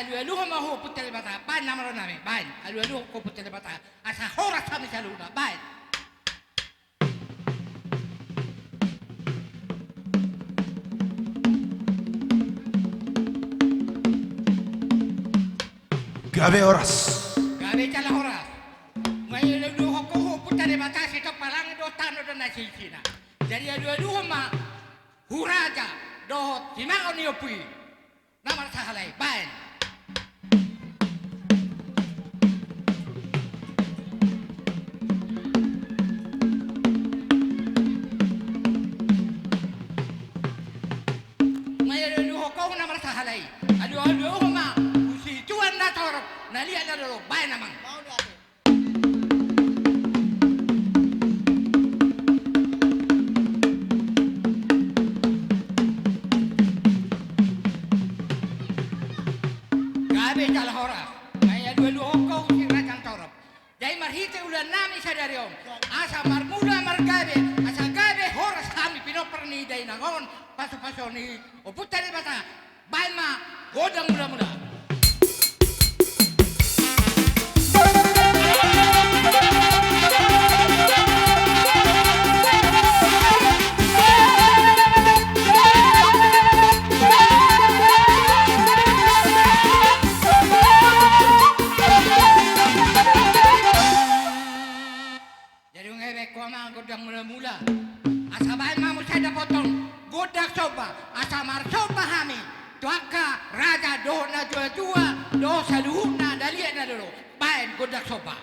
alu ma ho putel bata ban namaro nami ban alu ko putel bata asa hora sami saluna ban Gabe horas. Gabe cala horas. Mai alu ko ho putel bata sito palang do tano do nasi Cina. Jadi alu ma huraja do timang oni opui. Namar sahalai ban. Nalia na dulu, baik namang. Gabe cala hora, maya dua kau si rajang torop. Jadi marhite ulah nami sadarion. Asa marmula margabe, asa gabe horas kami pino perni dai nangon pasu ni. Oputari bata, baik ma godang mula. Godang mula-mula asa bae mamu saya potong godak coba asa mar coba hami tuaka raja dona jua do saluhuna dalia na dulu bae godak coba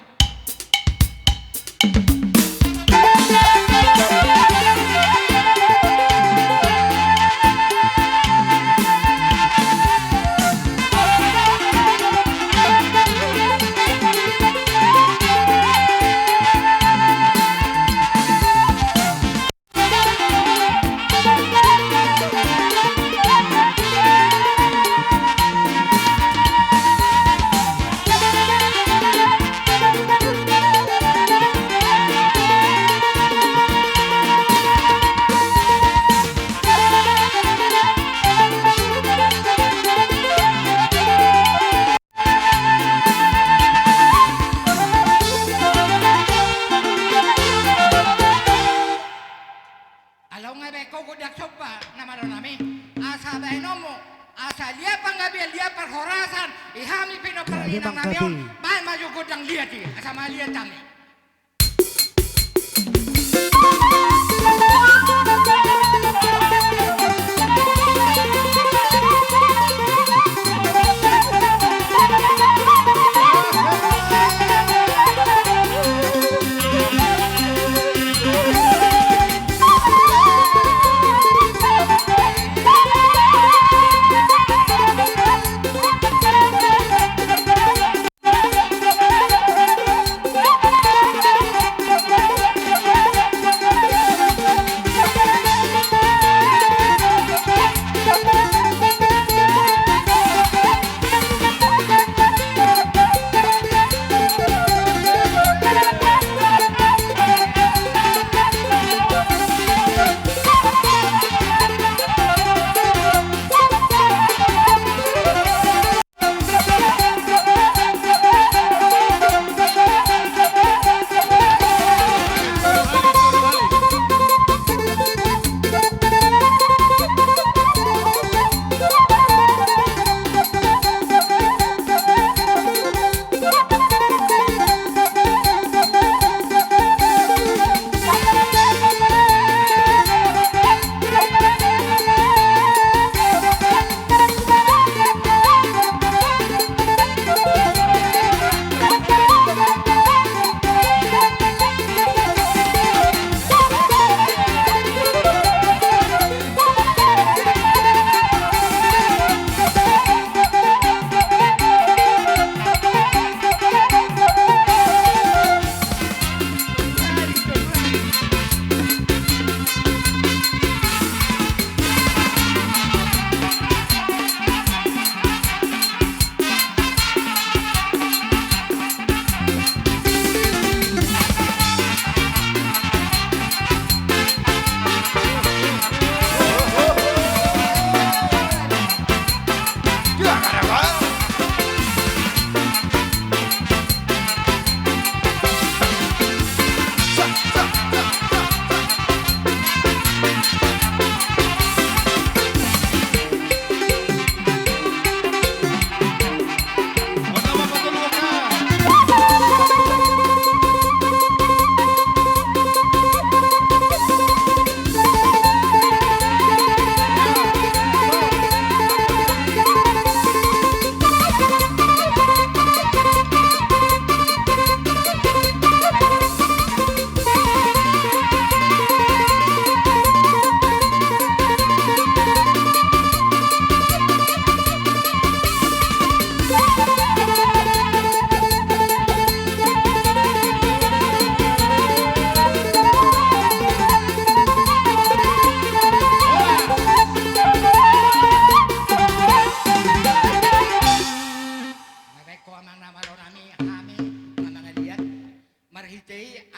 ihami pino perlinang namion bae maju godang liati asama liat kami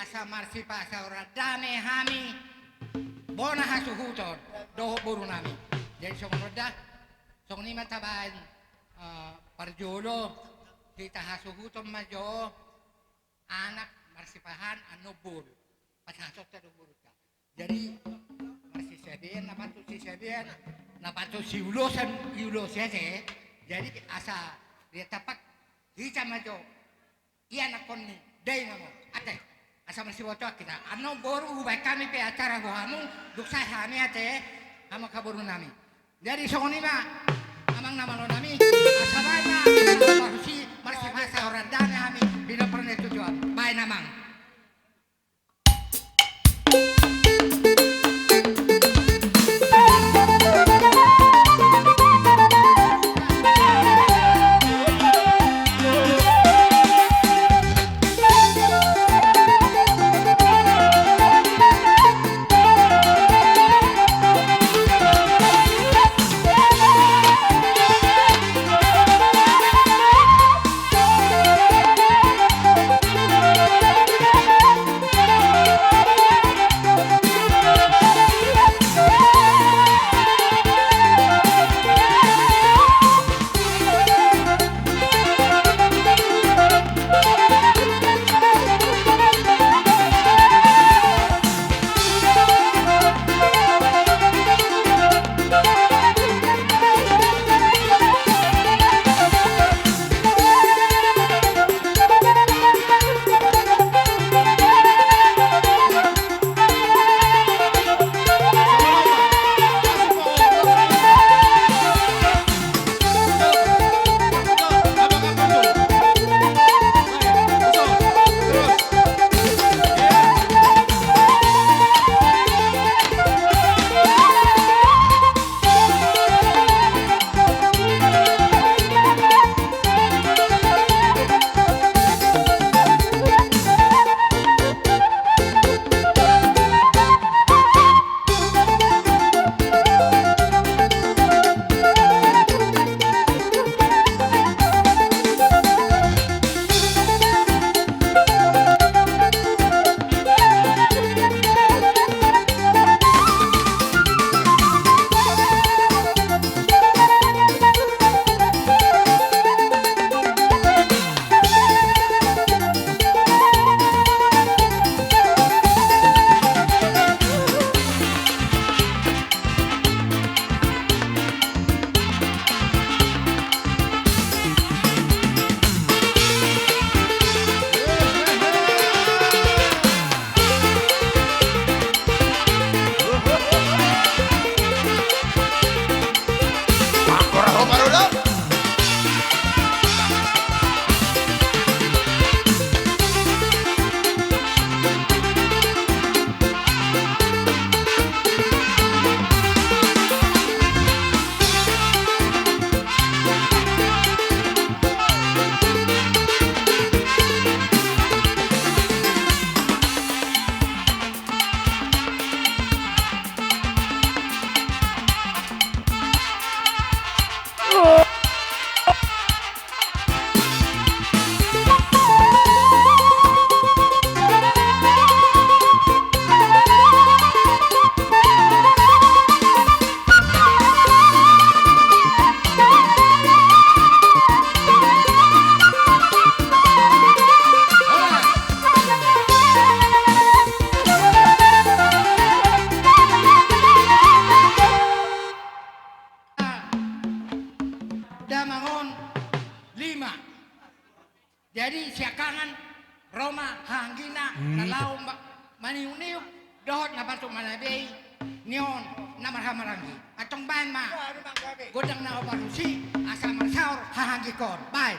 asa marsi pasa ora dame hami bona hasuhuton doho buru nami. Jadi song roda song ni mataban parjolo kita hasuhuton majo anak marsipahan anu bur pasasok ta buru ka. Jadi marsi sabian napatu si sabian napatu si ulosan sese. Jadi asa dia tapak kita majo iya nakon ni day namo ate asa masih bocor kita ano boru baik kami pe acara gohamu duksa hami ate ama kaburu nami jadi songoni ma amang nama lo nami asa banya barusi marsi masa orang dana hami bila pernah tujuan baik namang Jadi siakangan Roma hanggina nalau maniuniu dohot na batuk manabei nion namarhamarangi atong ban ma godang na obarusi asa marsaur hahanggi kon bye.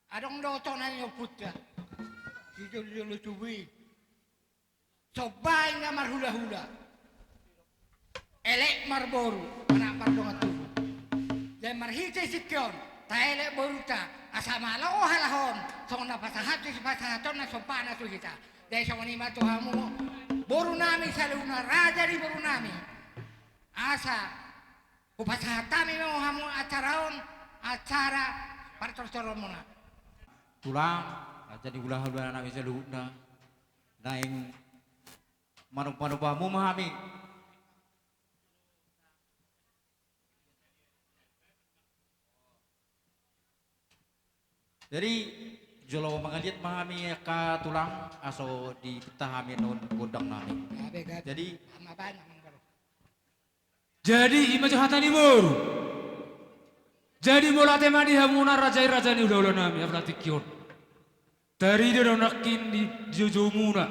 Adong doto na niyo putya. Dito lutubi. Sobay nga marhula-hula. Elek marboru, anak mardong atu. Jay marhite sikyon, ta elek boruta, asama lao halahon, song na pasahato si pasahaton na sompana tu kita. Jay sa wanima tuhamu, boru nami sa luna, raja di boru nami. Asa, upasahatami mo hamu acara partor-toron mo na. Tulang, aja di ulah-ulah nami sa luna, naing manupah mo mahami. Jadi jolo mangaliat mahami ka tulang aso di tahami non godang nami. Jadi ima jahatan imur. Jadi mula tema di hamuna raja ni udah nami abrati kion. Dari dia nakin di jojomuna.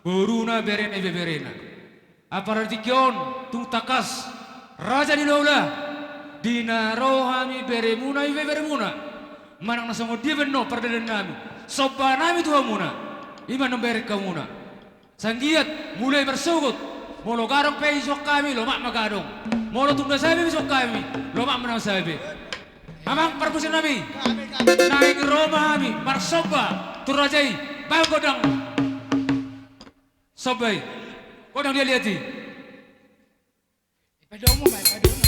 Boruna berena. Aparati kion tung takas raja di udah. Dina rohami beremuna ibe beremuna. Manang nasongo dia beno perdana nami. Soba nami tuha muna. Ima nomber kamuna. Sanggiat mulai bersugut. Molo garong pe isok kami lomak magadong. Molo tunda sabi isok kami lomak menang sabi. Amang perbusin nami. Naik Roma kami marsoba turajai bang godang. Sobai. Godang dia liati. Padomu mai padomu.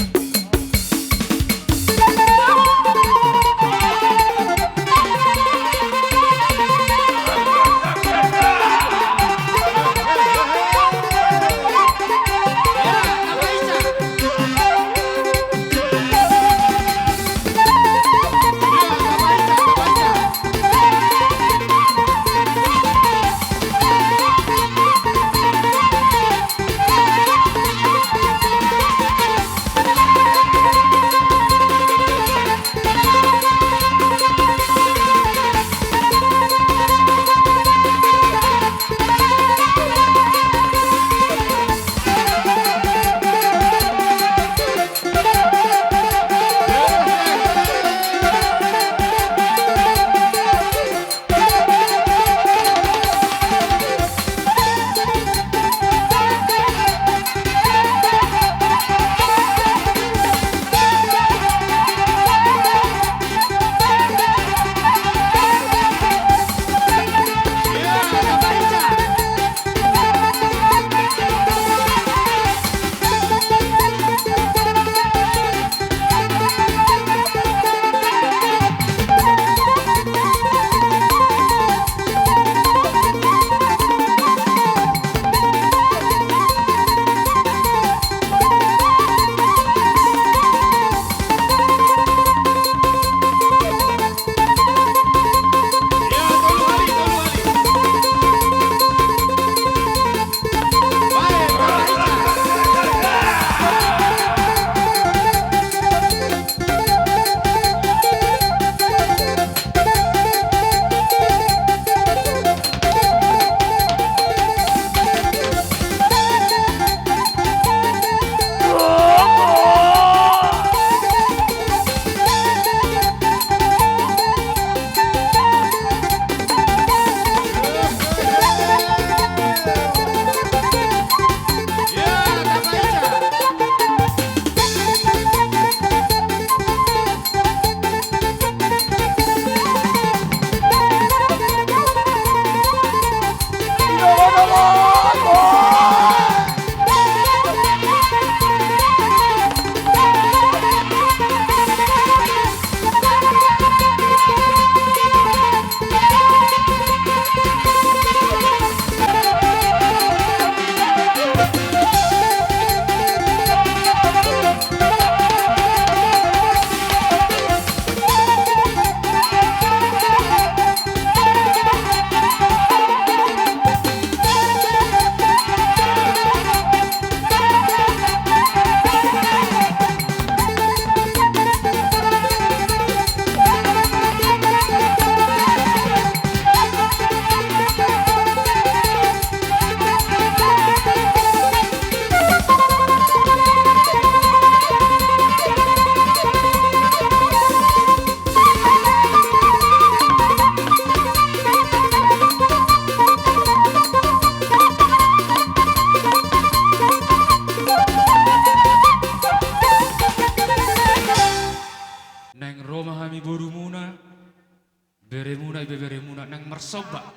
beremuna ibe beremuna nang marsoba.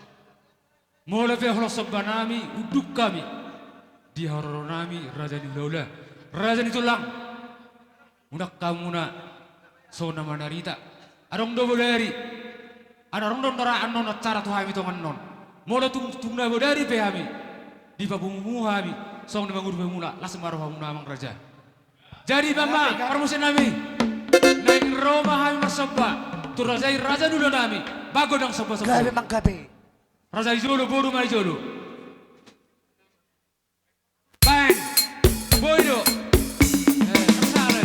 Mola fe holo sobba nami uduk kami. Di hororo nami raja ni laula. Raja ni tulang. Unak kamuna sona manarita. Arong do bodari. Arong do ndara anon acara tu hami tongan non. Mola tungna bodari pe hami. Di pabumu hami. Song na mangur mula lasem maruh hamuna mang raja. Jadi bamba permusin nami. Nang Roma hami masobba. Tu raja dulu nami. Bago dang sobba-sobba. Gabi mang gabi. Raja Ijolo boru mai Ijolo. Bang. Boido. Kesale.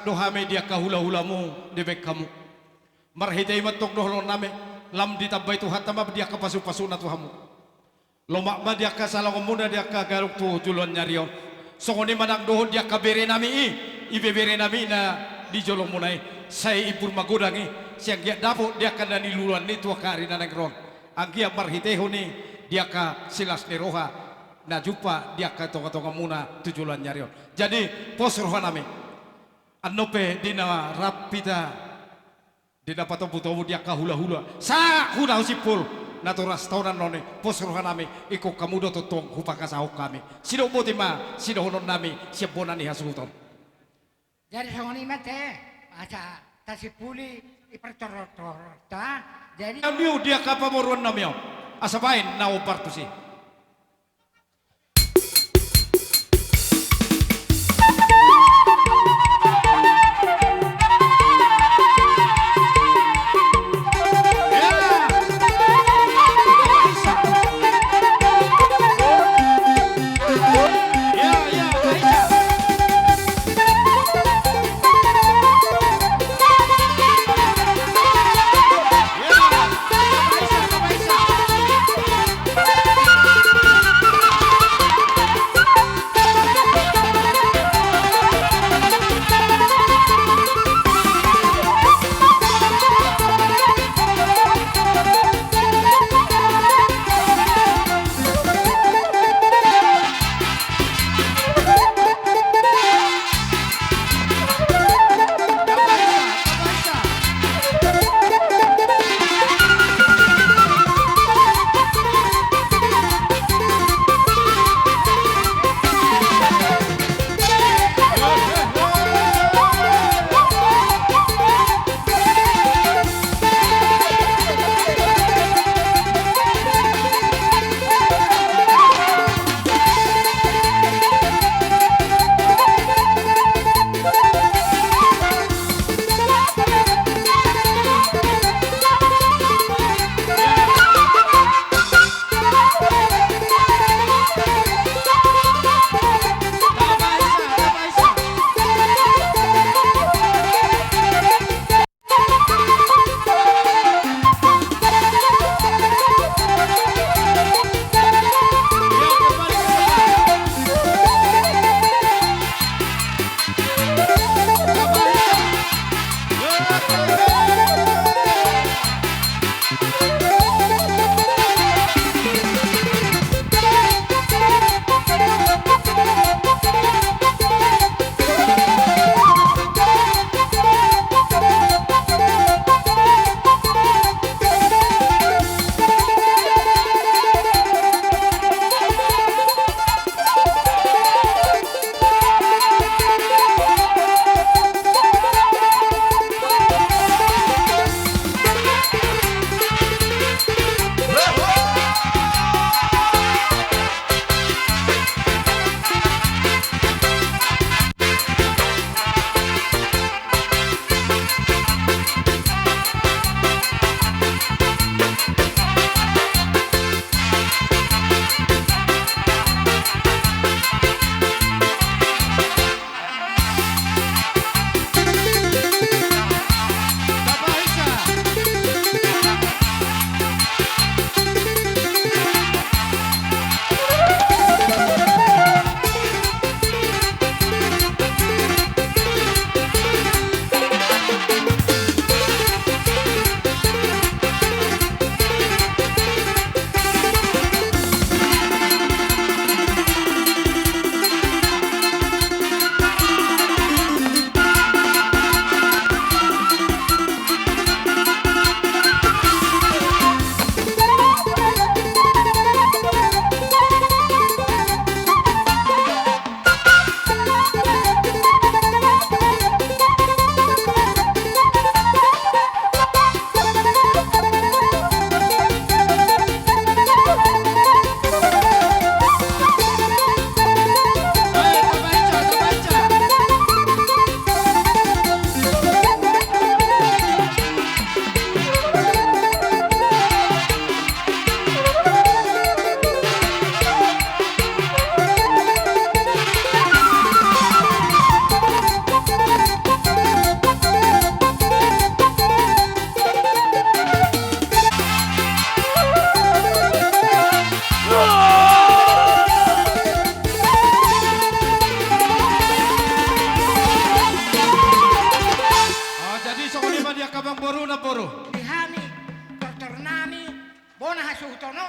sak dohame dia kahula-hulamu debek kamu. Marhidai matok dohlon name lam ditabay tu hatama dia kapasu-pasuna tuhamu. Lomak ma dia kasalang muna dia kagaruk tu julon nyarion. Songoni manang dohon dia kabere nami ibebere nami na di jolong munai. Saya ipur magodangi siang dia dapur dia kana ni luluan ni tua kari na nagron. Angkia marhiteho ni dia ka silas ni roha na jupa dia ka tonga-tonga muna tujulan nyarion. Jadi pos roha nami anope dina rapita dina patobu-tobu dia ka hula-hula sa hula usipul naturas taunan noni pos roha nami iko kamudo totong hupaka sahok kami sido botima sido honon nami siap bonani hasuton. Jadi songoni mate aja tasipuli ipercorot-corota. Jadi Namiu dia kapa moruan namiu asabain na opartusi.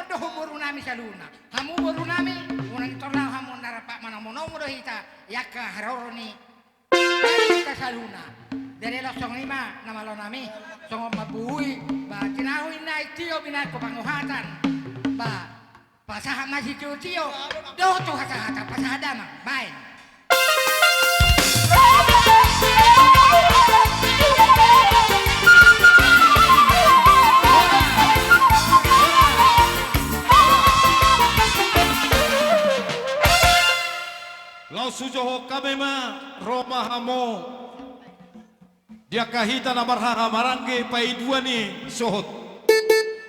doho boru nami saluna. Hamu boru nami, unang itorang hamu narapak manang monomo hita, yaka haroroni. Kita saluna. Dari losong lima nama lo nami, songo mabuhui, ba kinahui na itio binako panguhatan, ba pasaha masih tio, doho tu hata pasahada mah, baik. Lau sujoho kami ma Roma hamo dia kahita na marhaha marangge paidua ni sohot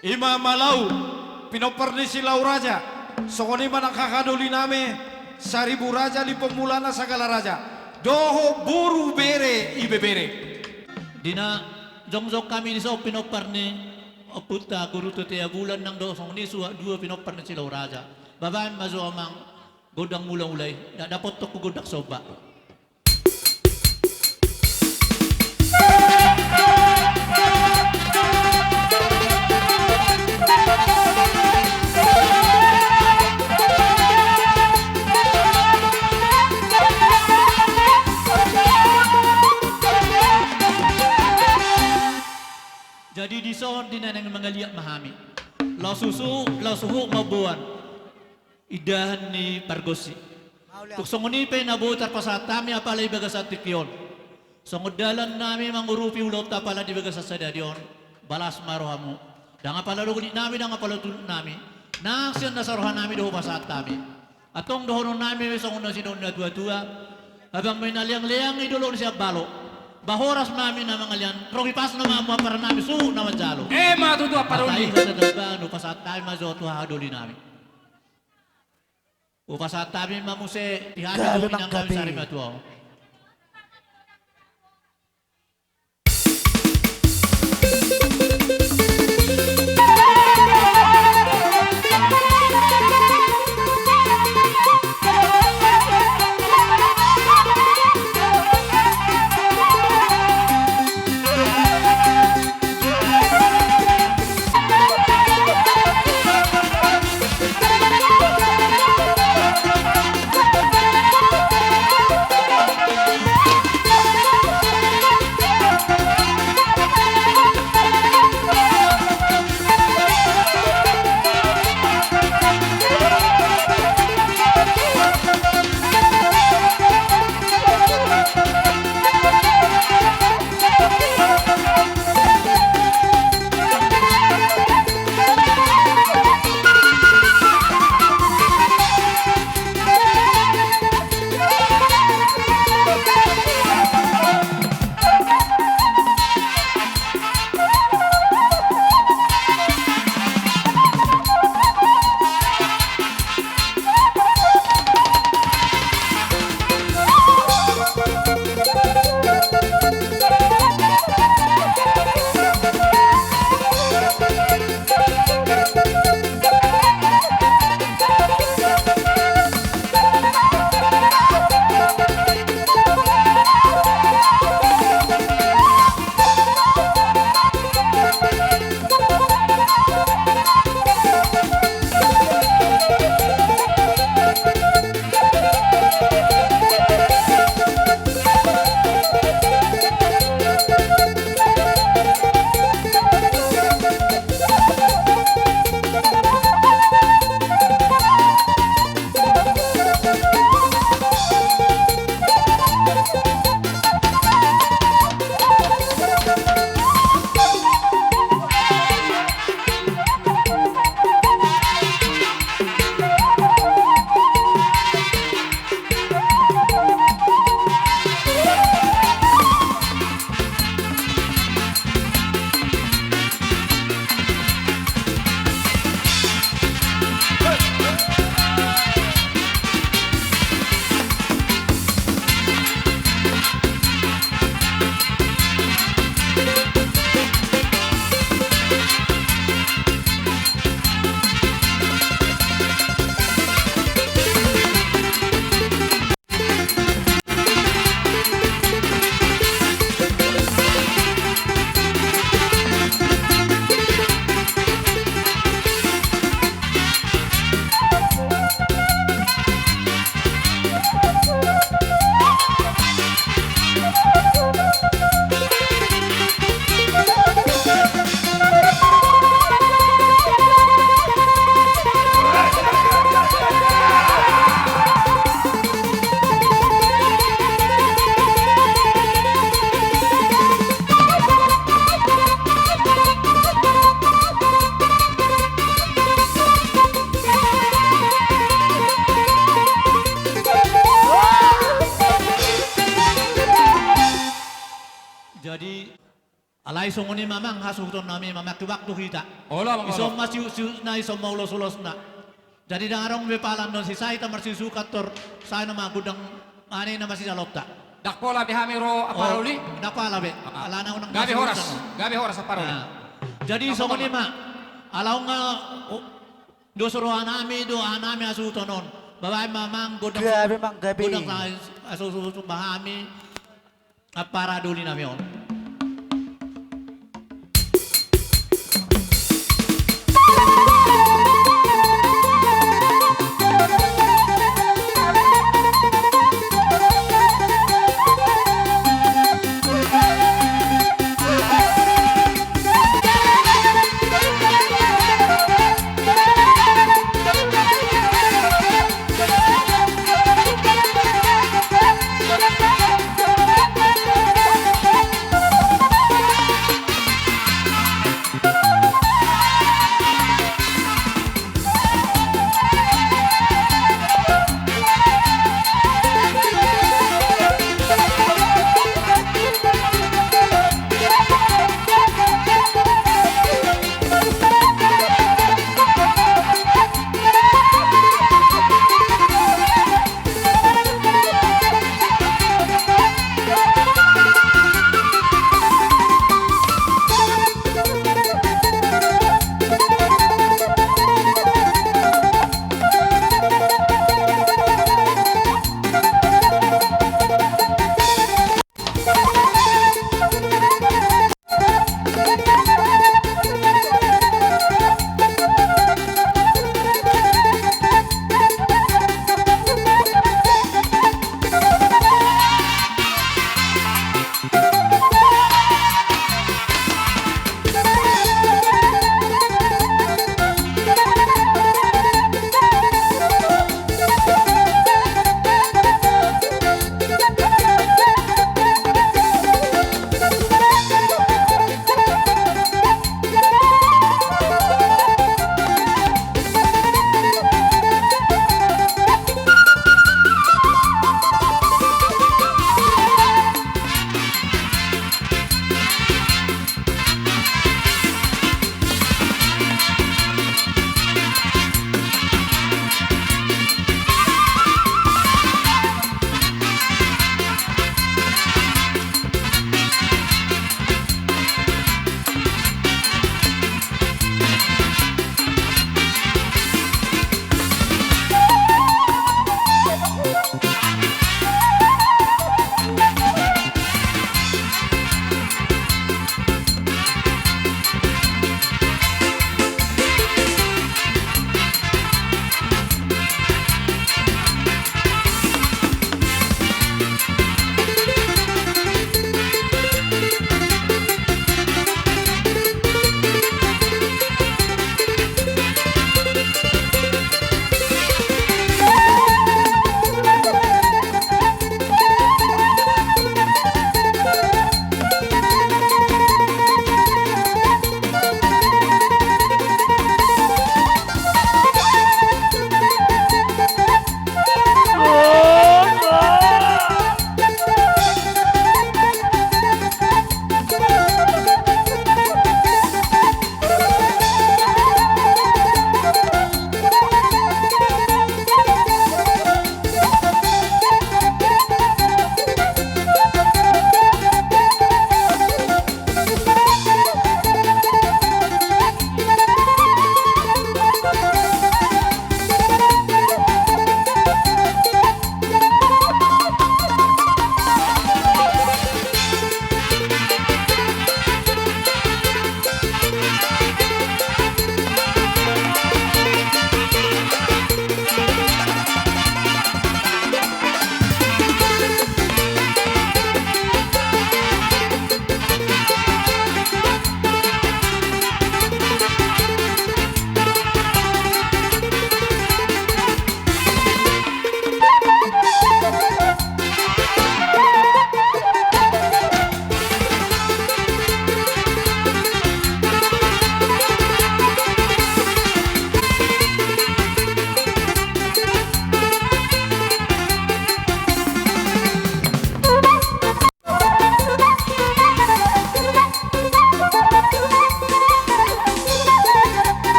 ima malau pinoperni si lau raja sokoni manang kakaduli name seribu raja li pemulana segala raja doho buru bere ibe bere Dina jongjok kami ni so pinoparni oputa guru tutia bulan nang do song ni suha dua pinoparni silaw raja babaen mazo amang godang mulang ulay dapat to godak soba jadi di son di nanang mangaliak mahami lau suhu mabuan idahan ni pargosi tuk songoni pe nabutar pasatami apalay baga sa tikyon songodalan nami mangurupi ulot apala di baga sa sadadion balas marohamu danga pala lugni nami danga pala tulun nami naksyon nasarohan nami doho pasatami atong dohonon nami songon na sinon na tua-tua habang may naliang-liang idulon siya balo bahoras namin na mga liyan, rogipas na mga para namin, suho na manjalo. Matutua paroli. Patay sa dadban, upasat tayo mazoto haduli namin. Upasat tayo mamuse, ihaduli ng kami sa rimatuwa. Naisong ni mamang hasuton nami mamaki waktu kita. Ola mga Isom masih na isom mau ulos na. Jadi dangarong bepalam don si saya tamar si sukat tor saya nama gudang ane nama si salopta. Dakpola bihami ro aparoli. Napala be. Alana unang Gabi horas aparoli. Jadi isom ni ma alaw nga do suro anami asutonon. Babae mamang gudang Grabe mang gabi. gudang na asusuto bahami at para duli nami on.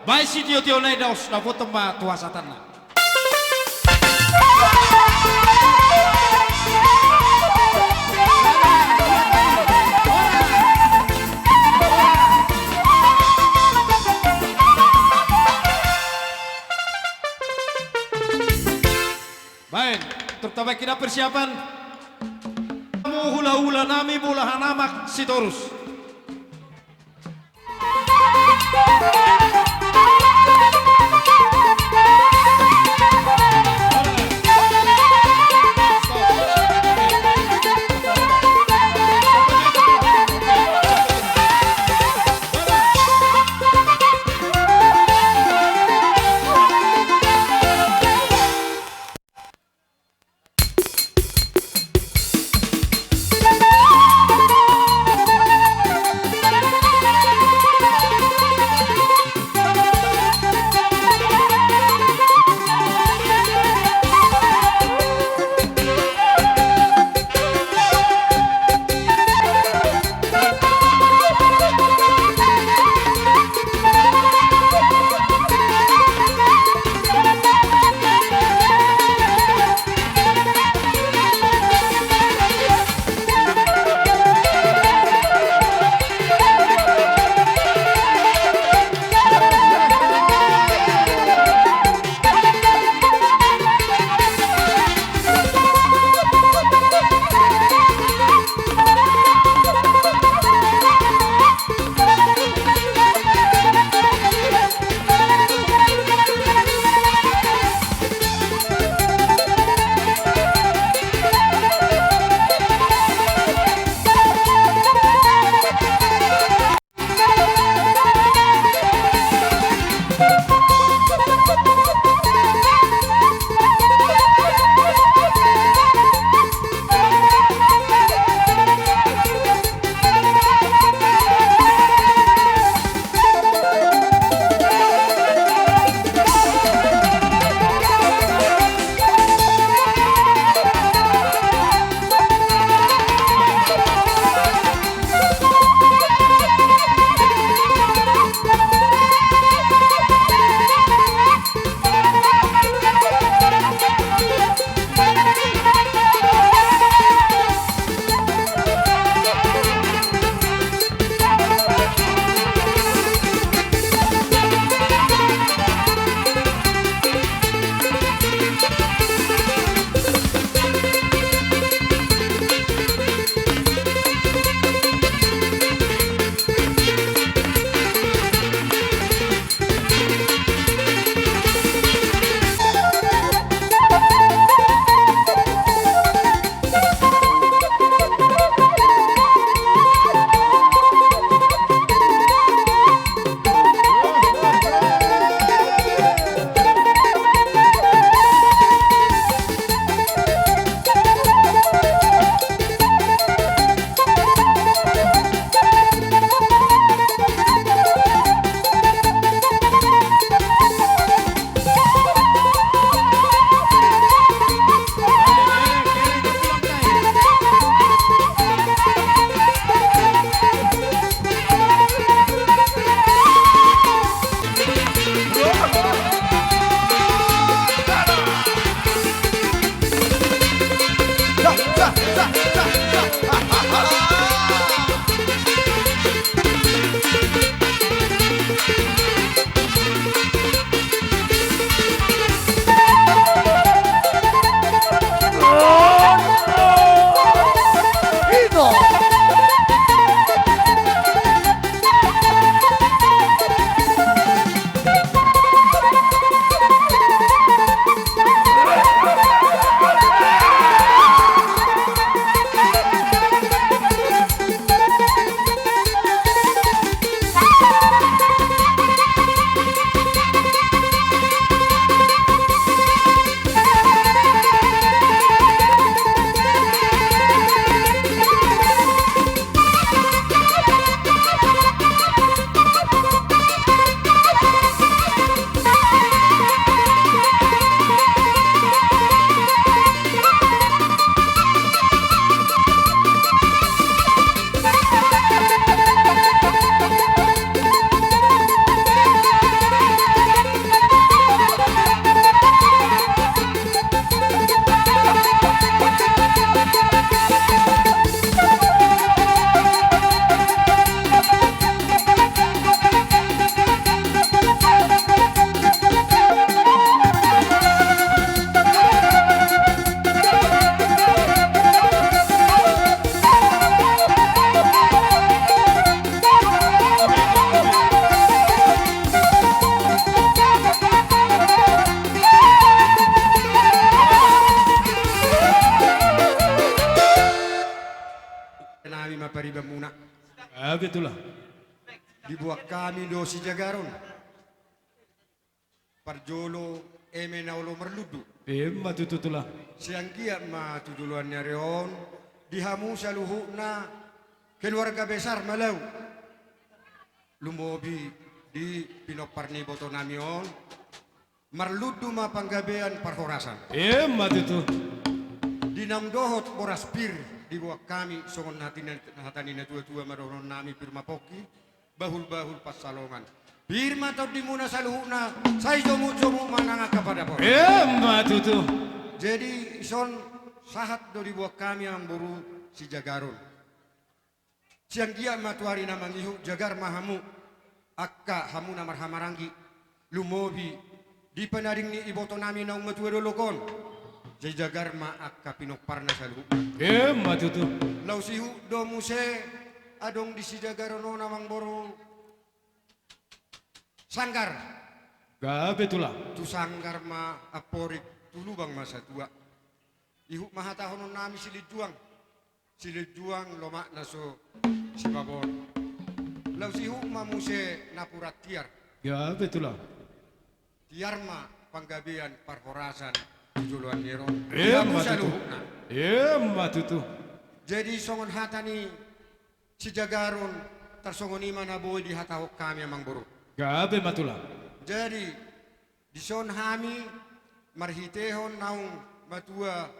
Bai si tio nai daus na foto ma tuasatan na. Baik, terutama kita persiapan hula-hula nami bola hanamak sitorus. paribamuna. Betulah. Dibuat kami do si Jagaron. Parjolo eme naulo merludu. Matutulah. Siang kia ma tuduluan reon. Dihamu saluhu na keluarga besar Malau. Lumobi di pinoparni boto namion. Marludu ma panggabean parhorasan. Matutu. Dinang dohot boras pir dibuat kami songon hatani na tua-tua maroron nami pirma poki bahul-bahul pasalongan. Pirma tau dimuna saluhuna saya jomu-jomu mananga kepada por. Matutu. Jadi son sahat do dibuat kami yang buru si Jagaron. Siang dia matuari namang ihu Jagar mahamu akka hamu namar hamarangi lumobi di penaring ni iboto nami naung matua dolokon. Jai Jagar ma akka pinokparna salu. Matutu. Lau sihu do muse adong di si Jagarono namang boro sanggar. Betulah. Tu sanggar ma aporik tulu bang masa tua. Ihu mahatahonon nami silid juang lomak naso si babon. Lau sihu ma muse napurat tiar. Betulah. Tiar ma panggabean parhorasan juluan nyeron. Matutu. Matutu. Jadi songon hatani si Jagaron tersongon iman aboy di hatahok kami amang buru. Matulah. Jadi di son hami marhitehon naung matua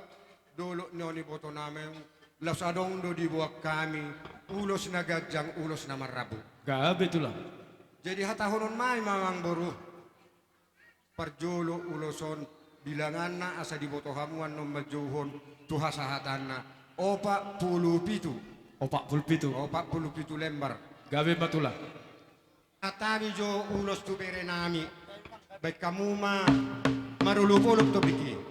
dolo noni boto namen las adong do dibuat kami ulos nagajang ulos na marabu. Betulah. Jadi hatahonon may mamang buru parjolo uloson bilangan na asa diboto hamuan no majuhon tuhasahatan na opak puluh pitu lembar. Matulah. Atami jo ulos tu bere nami baik kamu ma marulupuluk to biki.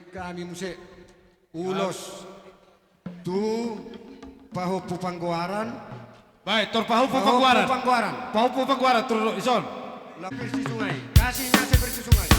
Kami musik ulos tu paho pupangguaran Baik, tor pahu pupangguaran. Pahu pupangguaran tur ison. Lapis di sungai, kasihnya seperti sungai.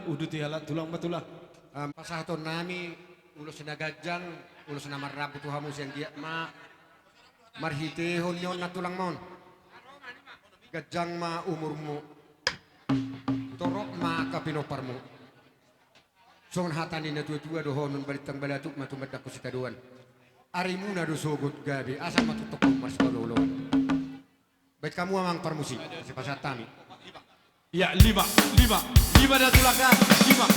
udah tiala tulang betulah. Pasahaton nami ulos na gajang, ulos na marabu tuhamu siyang dia marhitehon yon na tulang mon. Gajang ma umurmu, torok ma kapinoparmu. Songon hatani na tua-tua dohonon balitang balatuk matumad ako si kaduan. Arimu na dosogot gabi, asa matutok mas baloloan. Baik kamu amang parmusi, si pasatami. Ya, lima dah tulang kan, lima.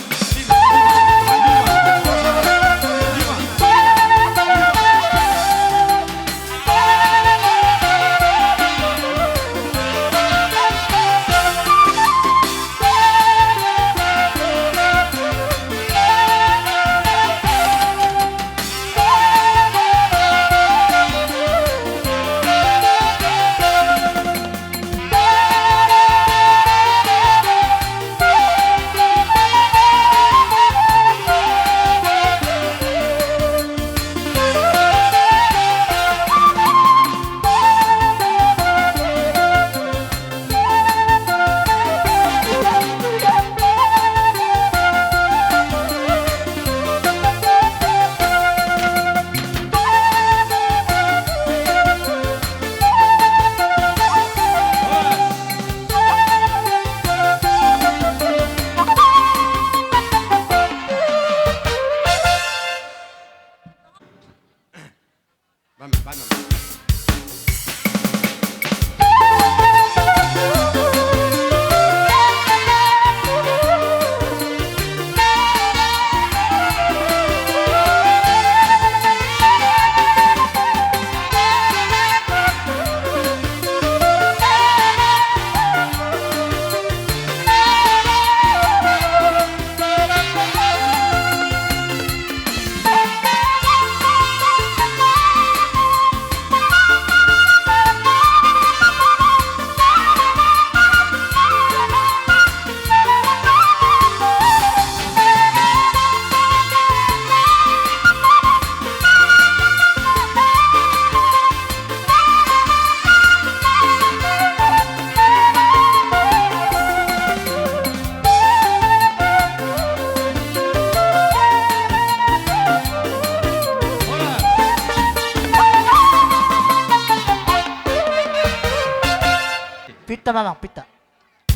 Pita mamang, pita.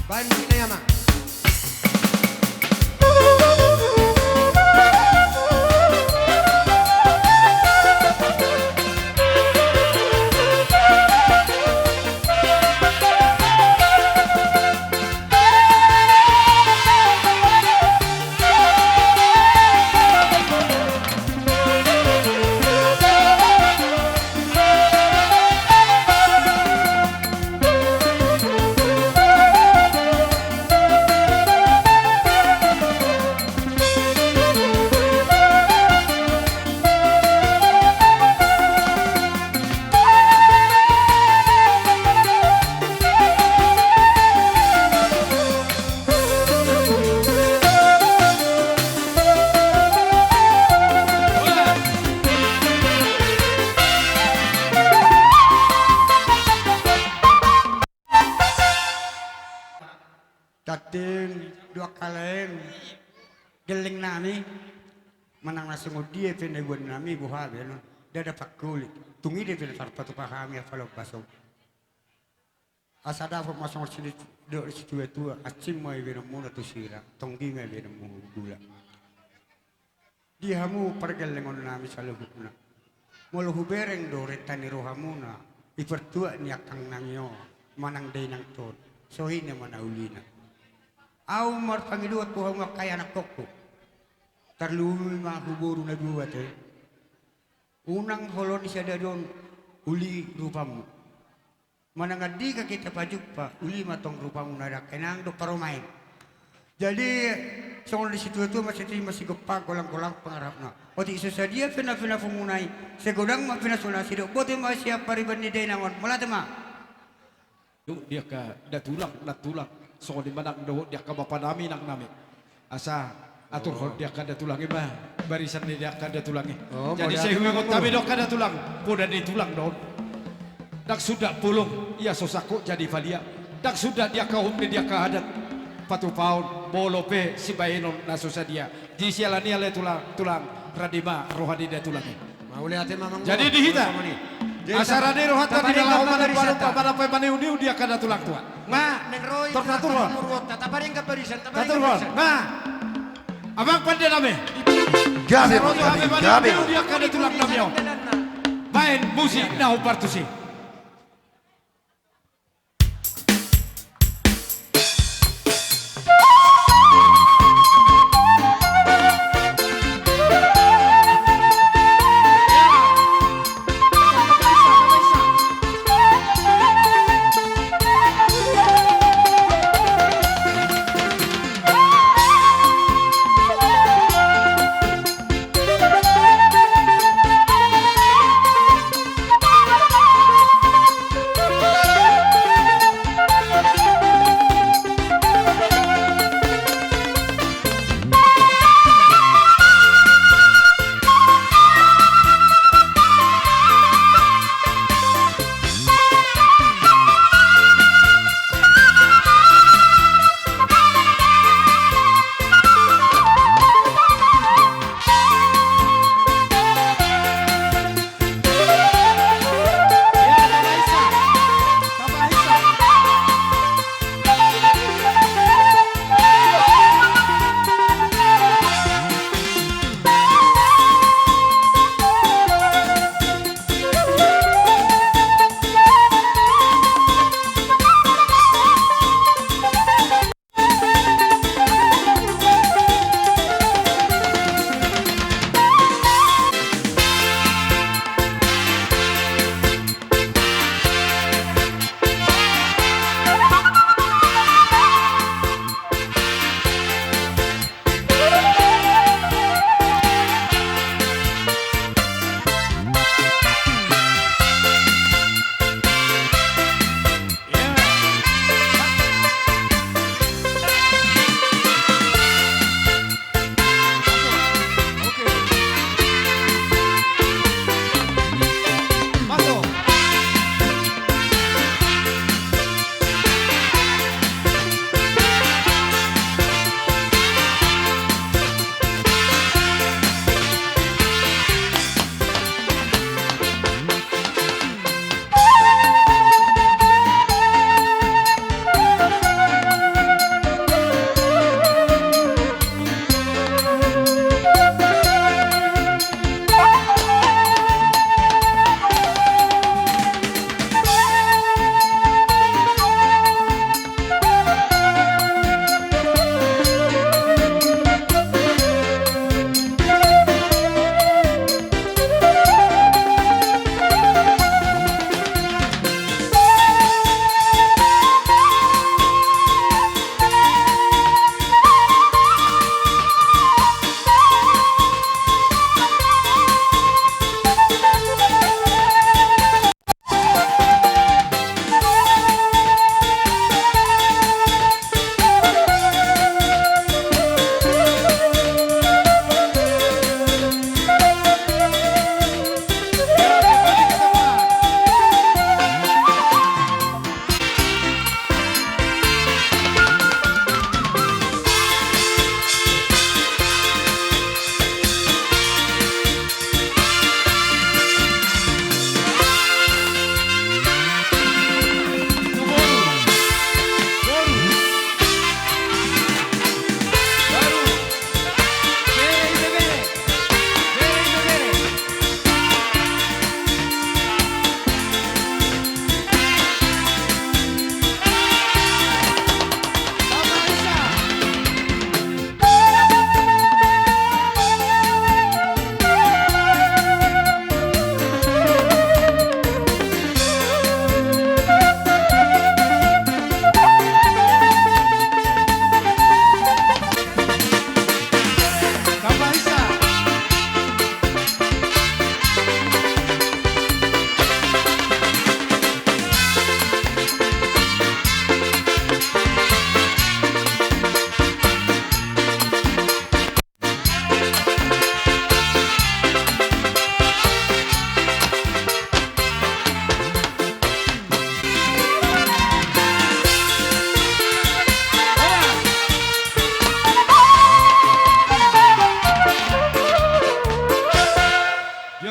Bandi na yama. Dating dua kalian geling nami menang langsung dia peneguan nami buah beno dia dapat kulit tungi dia pilih tarpatu pahami apa lo basok asada apa masuk sini do situ itu acim mai beno muna tu sira tonggi mai beno gula dia hamu pergelengon nami selalu guna mulu hubereng do retani rohamuna ipertua niakang namio manang day nang ton sohine mana ulina au mar pangiluat ko hanga kaya anak kokko terlumi ma huburu na buat unang holon siya dadon uli rupamu manangadi ka kita pajukpa uli matong rupamu nadak kenang do paromain jadi soal di situ itu masih gepag kolang-kolang pengarapna oti sesadia pina fungunai segodang ma pina sunasi do bote ma siap pariban ni day nangon malatema Dia ka datulang so di mana do dia ka bapa nami nang nami asa atur dia ka datulangi ba barisan dia ka datulangi jadi saya ngot tapi do ka datulang poda di tulang do dak sudah pulung ia sosako jadi valia dak sudah dia ka humde dia ka adat patu paun bolope si bainon nasusadia. Di sialani ale tulang radima rohani dia tulangnya. Mau lihat mamang. Jadi dihita. Asarane rohata di dalam mana pada pemane uniu dia kada tulang tua. Ma, neng Roy. Tornaturhon. Taparing ka parisan, Taturhon. Nah. Abang pandai name. Gabe, Rojo gabe, habe gabe. mane dia kada tulang namyo. Main musik na upartusi.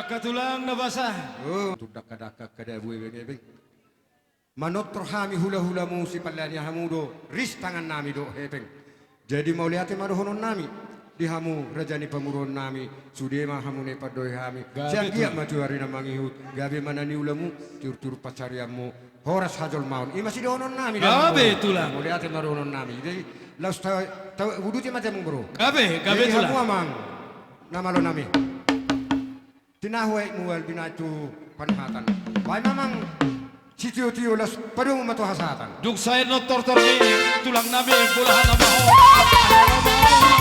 Daka tulang na basah. Oh, daka-daka kada buwe-buwe. Manot rohami hula-hula mu si palanya hamudo ris tangan nami do hepeng. Jadi mau lihat madohonon nami di hamu rajani pamuron nami sudema hamune padoi hami. Siang dia maju hari namangihut gabe mana ni ulamu tur-tur pacariamu horas hajol maun. Ima masih dohonon nami. Gabe tulang. Mau lihat madohonon nami. Jadi laus tahu wuduti macam bro. Gabe Jadi tulang. hamu amang nama lo nami. Tinahuai mual binatu panhatan. Baik mamang si tio las padung matu hasatan. Duk saya no tor ni tulang nabi bulahan na mau.